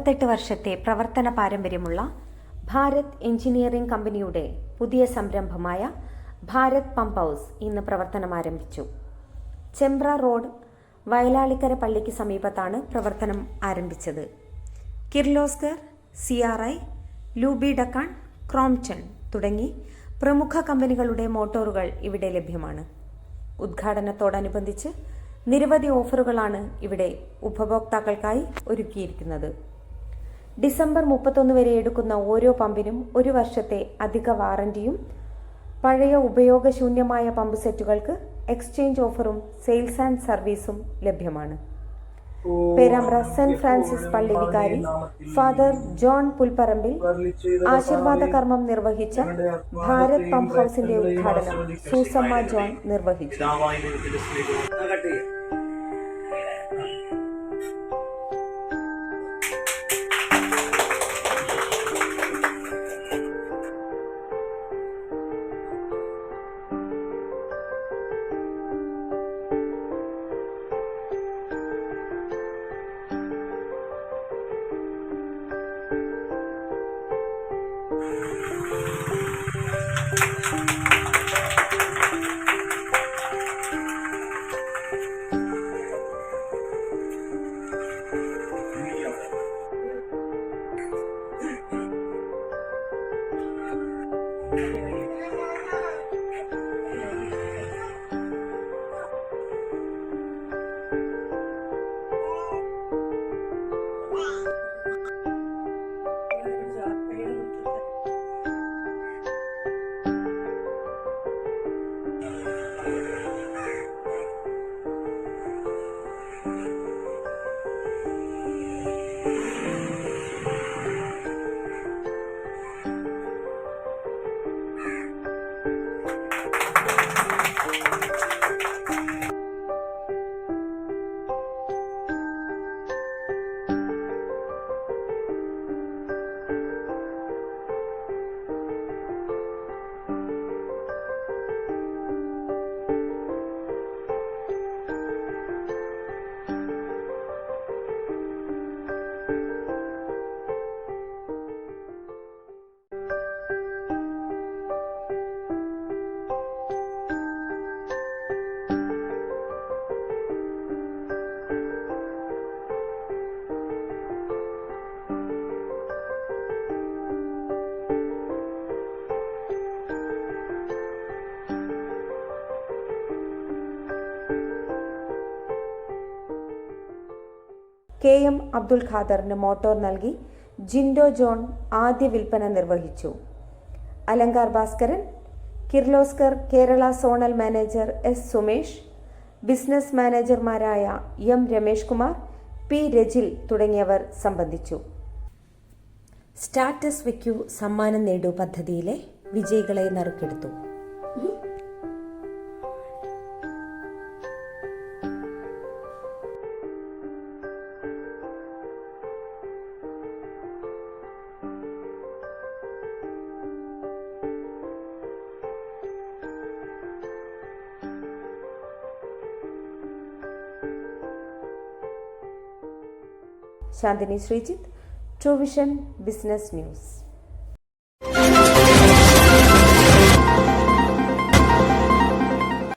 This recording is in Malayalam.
48 വർഷത്തെ പ്രവർത്തന പാരമ്പര്യമുള്ള ഭാരത് എഞ്ചിനീയറിംഗ് കമ്പനിയുടെ പുതിയ സംരംഭമായ ഭാരത് പമ്പ് ഹൗസ് ഇന്ന് പ്രവർത്തനം ആരംഭിച്ചു. ചെമ്പ്ര റോഡ് വയലാളിക്കര പള്ളിക്ക് സമീപത്താണ് പ്രവർത്തനം ആരംഭിച്ചത്. കിർലോസ്കർ, CRI, ലൂബി ഡക്കാൻ, ക്രോംപ്റ്റൺ തുടങ്ങി പ്രമുഖ കമ്പനികളുടെ മോട്ടോറുകൾ ഇവിടെ ലഭ്യമാണ്. ഉദ്ഘാടനത്തോടനുബന്ധിച്ച് നിരവധി ഓഫറുകളാണ് ഇവിടെ ഉപഭോക്താക്കൾക്കായി ഒരുക്കിയിരിക്കുന്നത്. ഡിസംബർ 31 വരെ എടുക്കുന്ന ഓരോ പമ്പിനും 1 വർഷത്തെ അധിക വാറന്റിയും പഴയ ഉപയോഗശൂന്യമായ പമ്പ് സെറ്റുകൾക്ക് എക്സ്ചേഞ്ച് ഓഫറും സെയിൽസ് ആൻഡ് സർവീസും ലഭ്യമാണ്. പേരാമ്പ്ര സെന്റ് ഫ്രാൻസിസ് പള്ളി വികാരി ഫാദർ ജോൺ പുൽപ്പറമ്പിൽ ആശീർവാദ കർമ്മം നിർവഹിച്ച ഭാരത് പമ്പ് ഹൗസിന്റെ ഉദ്ഘാടനം സൂസമ്മ ജോൺ നിർവഹിച്ചു. KM അബ്ദുൽ ഖാദറിന് മോട്ടോർ നൽകി ജിൻഡോ ജോൺ ആദ്യ വിൽപ്പന നിർവഹിച്ചു. Alankar Bhaskaran, Kirloskar Kerala zonal manager S. Sumesh, business മാനേജർമാരായ M. രമേഷ് കുമാർ, P. രജിൽ തുടങ്ങിയവർ സംബന്ധിച്ചു. സ്റ്റാറ്റസ് വെക്കൂ സമ്മാനം നേടൂ പദ്ധതിയിലെ വിജയികളെ നറുക്കെടുത്തു. Shanthini Sreejith, True Vision business news.